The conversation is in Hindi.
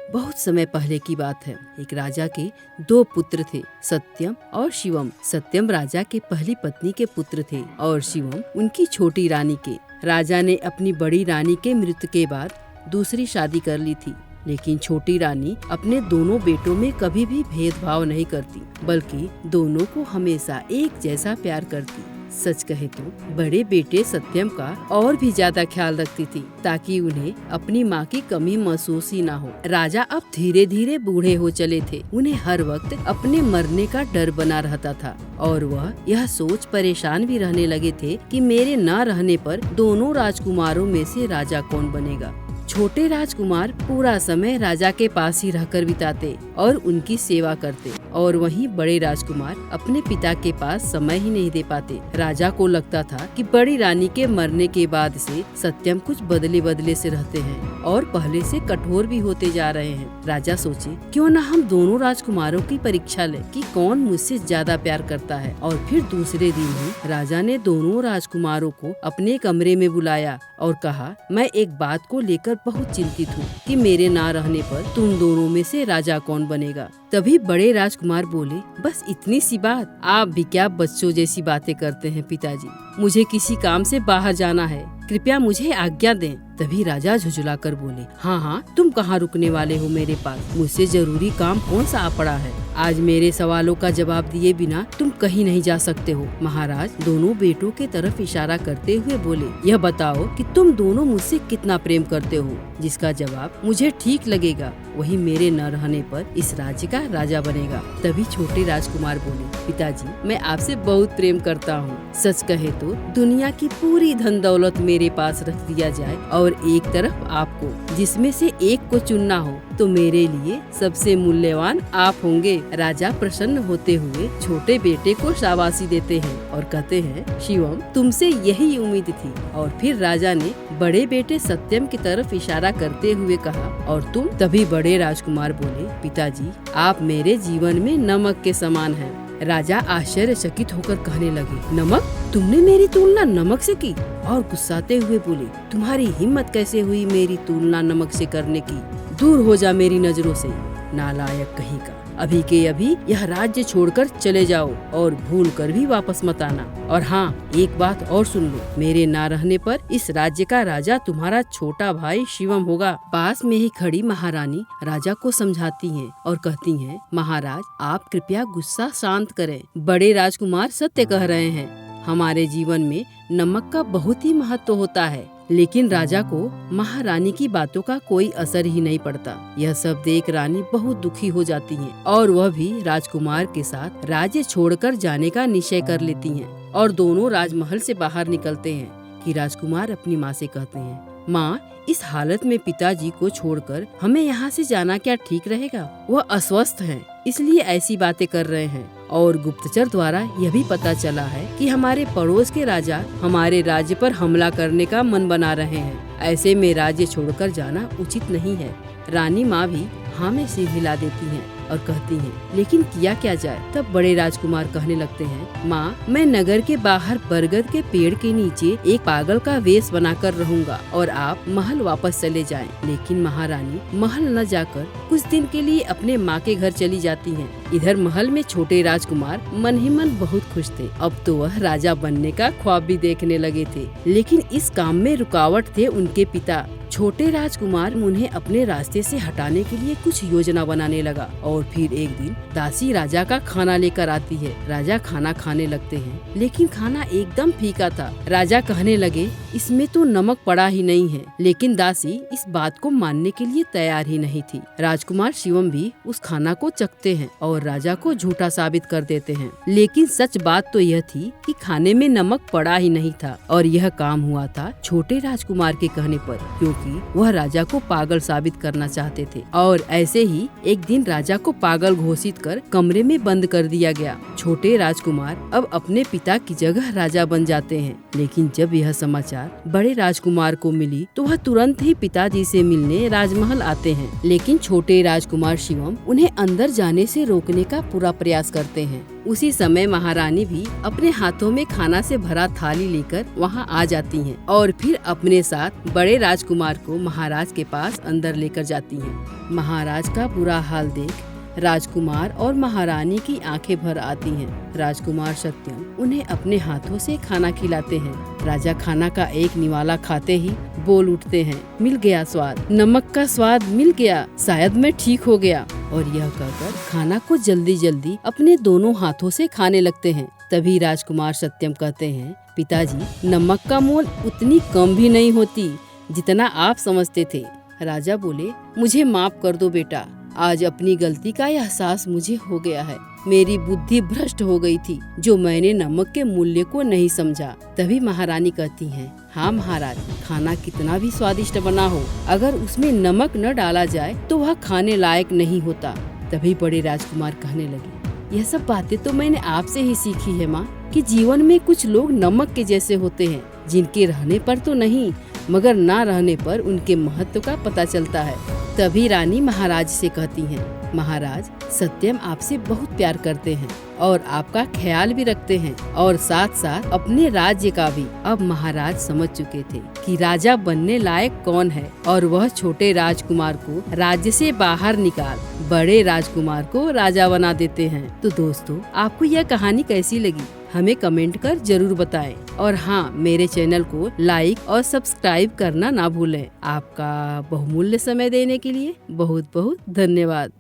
बहुत समय पहले की बात है। एक राजा के 2 पुत्र थे, सत्यम और शिवम। सत्यम राजा के पहली पत्नी के पुत्र थे और शिवम उनकी छोटी रानी के। राजा ने अपनी बड़ी रानी के मृत्यु के बाद दूसरी शादी कर ली थी, लेकिन छोटी रानी अपने दोनों बेटों में कभी भी भेदभाव नहीं करती, बल्कि दोनों को हमेशा एक जैसा प्यार करती। सच कहे तो बड़े बेटे सत्यम का और भी ज्यादा ख्याल रखती थी, ताकि उन्हें अपनी माँ की कमी महसूस ही ना हो। राजा अब धीरे धीरे बूढ़े हो चले थे। उन्हें हर वक्त अपने मरने का डर बना रहता था और वह यह सोच परेशान भी रहने लगे थे कि मेरे न रहने पर दोनों राजकुमारों में से राजा कौन बनेगा। छोटे राजकुमार पूरा समय राजा के पास ही रहकर बिताते और उनकी सेवा करते, और वहीं बड़े राजकुमार अपने पिता के पास समय ही नहीं दे पाते। राजा को लगता था कि बड़ी रानी के मरने के बाद से सत्यम कुछ बदले बदले से रहते हैं और पहले से कठोर भी होते जा रहे हैं। राजा सोचे, क्यों न हम दोनों राजकुमारों की परीक्षा लें कि कौन मुझसे ज्यादा प्यार करता है। और फिर दूसरे दिन ही राजा ने दोनों राजकुमारों को अपने कमरे में बुलाया और कहा, मैं एक बात को लेकर बहुत चिंतित हूँ कि मेरे ना रहने पर तुम दोनों में से राजा कौन बनेगा। तभी बड़े राजकुमार बोले, बस इतनी सी बात? आप भी क्या बच्चों जैसी बातें करते हैं पिताजी। मुझे किसी काम से बाहर जाना है, कृपया मुझे आज्ञा दें। तभी राजा झुझला कर बोले, हाँ, तुम कहाँ रुकने वाले हो मेरे पास? मुझसे जरूरी काम कौन सा आ पड़ा है? आज मेरे सवालों का जवाब दिए बिना तुम कहीं नहीं जा सकते हो। महाराज दोनों बेटों के तरफ इशारा करते हुए बोले, यह बताओ कि तुम दोनों मुझसे कितना प्रेम करते हो। जिसका जवाब मुझे ठीक लगेगा वही मेरे न रहने पर इस राज्य का राजा बनेगा। तभी छोटे राजकुमार बोले, पिताजी मैं आपसे बहुत प्रेम करता हूँ। सच कहे तो दुनिया की पूरी धन दौलत मेरे पास रख दिया जाए और एक तरफ आपको, जिसमें से एक को चुनना हो तो मेरे लिए सबसे मूल्यवान आप होंगे। राजा प्रसन्न होते हुए छोटे बेटे को शाबाशी देते हैं और कहते हैं, शिवम तुमसे यही उम्मीद थी। और फिर राजा ने बड़े बेटे सत्यम की तरफ इशारा करते हुए कहा, और तुम? तभी बड़े राजकुमार बोले, पिताजी आप मेरे जीवन में नमक के समान हैं। राजा आश्चर्यचकित होकर कहने लगे, नमक? तुमने मेरी तुलना नमक से की? और गुस्साते हुए बोले, तुम्हारी हिम्मत कैसे हुई मेरी तुलना नमक से करने की? दूर हो जा मेरी नजरों से, नालायक कहीं का। अभी के अभी यह राज्य छोड़कर चले जाओ और भूल कर भी वापस मत आना। और हाँ, एक बात और सुन लो, मेरे ना रहने पर इस राज्य का राजा तुम्हारा छोटा भाई शिवम होगा। पास में ही खड़ी महारानी राजा को समझाती हैं और कहती हैं, महाराज आप कृपया गुस्सा शांत करें। बड़े राजकुमार सत्य कह रहे हैं, हमारे जीवन में नमक का बहुत ही महत्व होता है। लेकिन राजा को महारानी की बातों का कोई असर ही नहीं पड़ता। यह सब देख रानी बहुत दुखी हो जाती हैं और वह भी राजकुमार के साथ राज्य छोड़कर जाने का निश्चय कर लेती हैं। और दोनों राजमहल से बाहर निकलते हैं कि राजकुमार अपनी माँ से कहते हैं, माँ इस हालत में पिताजी को छोड़कर हमें यहाँ से जाना क्या ठीक रहेगा? वह अस्वस्थ हैं, इसलिए ऐसी बातें कर रहे हैं। और गुप्तचर द्वारा यह भी पता चला है कि हमारे पड़ोस के राजा हमारे राज्य पर हमला करने का मन बना रहे हैं। ऐसे में राज्य छोड़कर जाना उचित नहीं है। रानी माँ भी हाँ में सिर हिला देती हैं और कहती हैं, लेकिन किया क्या जाए? तब बड़े राजकुमार कहने लगते हैं, माँ मैं नगर के बाहर बरगद के पेड़ के नीचे एक पागल का वेश बनाकर रहूंगा और आप महल वापस चले जाएं। लेकिन महारानी महल न जाकर कुछ दिन के लिए अपने माँ के घर चली जाती हैं। इधर महल में छोटे राजकुमार मन ही मन बहुत खुश थे। अब तो वह राजा बनने का ख्वाब भी देखने लगे थे, लेकिन इस काम में रुकावट थे उनके पिता। छोटे राजकुमार उन्हें अपने रास्ते से हटाने के लिए कुछ योजना बनाने लगा। और फिर एक दिन दासी राजा का खाना लेकर आती है। राजा खाना खाने लगते हैं, लेकिन खाना एकदम फीका था। राजा कहने लगे, इसमें तो नमक पड़ा ही नहीं है। लेकिन दासी इस बात को मानने के लिए तैयार ही नहीं थी। राजकुमार शिवम भी उस खाना को चखते हैं और राजा को झूठा साबित कर देते हैं। लेकिन सच बात तो यह थी कि खाने में नमक पड़ा ही नहीं था और यह काम हुआ था छोटे राजकुमार के कहने पर, क्योंकि वह राजा को पागल साबित करना चाहते थे। और ऐसे ही एक दिन राजा को पागल घोषित कर कमरे में बंद कर दिया गया। छोटे राजकुमार अब अपने पिता की जगह राजा बन जाते हैं। लेकिन जब यह समाचार बड़े राजकुमार को मिली तो वह तुरंत ही पिताजी से मिलने राजमहल आते हैं। लेकिन छोटे राजकुमार शिवम उन्हें अंदर जाने से रोकने का पूरा प्रयास करते हैं। उसी समय महारानी भी अपने हाथों में खाना से भरा थाली लेकर वहाँ आ जाती हैं और फिर अपने साथ बड़े राजकुमार को महाराज के पास अंदर लेकर जाती हैं। महाराज का बुरा हाल देख राजकुमार और महारानी की आंखें भर आती हैं। राजकुमार सत्यम उन्हें अपने हाथों से खाना खिलाते हैं। राजा खाना का एक निवाला खाते ही बोल उठते हैं, मिल गया स्वाद, नमक का स्वाद मिल गया, शायद मैं ठीक हो गया। और यह कहकर खाना को जल्दी जल्दी अपने दोनों हाथों से खाने लगते हैं। तभी राजकुमार सत्यम कहते हैं, पिताजी, नमक का मोल उतनी कम भी नहीं होती जितना आप समझते थे। राजा बोले, मुझे माफ कर दो बेटा, आज अपनी गलती का एहसास मुझे हो गया है। मेरी बुद्धि भ्रष्ट हो गई थी जो मैंने नमक के मूल्य को नहीं समझा। तभी महारानी कहती हैं, हाँ महाराज, खाना कितना भी स्वादिष्ट बना हो, अगर उसमें नमक न डाला जाए तो वह खाने लायक नहीं होता। तभी बड़े राजकुमार कहने लगे, यह सब बातें तो मैंने आपसे ही सीखी है माँ, कि जीवन में कुछ लोग नमक के जैसे होते हैं, जिनके रहने पर तो नहीं मगर ना रहने पर उनके महत्व का पता चलता है। तभी रानी महाराज से कहती हैं, महाराज, सत्यम आपसे बहुत प्यार करते हैं और आपका ख्याल भी रखते हैं और साथ साथ अपने राज्य का भी। अब महाराज समझ चुके थे कि राजा बनने लायक कौन है और वह छोटे राजकुमार को राज्य से बाहर निकाल बड़े राजकुमार को राजा बना देते हैं। तो दोस्तों, आपको यह कहानी कैसी लगी हमें कमेंट कर जरूर बताएं। और हाँ, मेरे चैनल को लाइक और सब्सक्राइब करना ना भूलें। आपका बहुमूल्य समय देने के लिए बहुत बहुत धन्यवाद।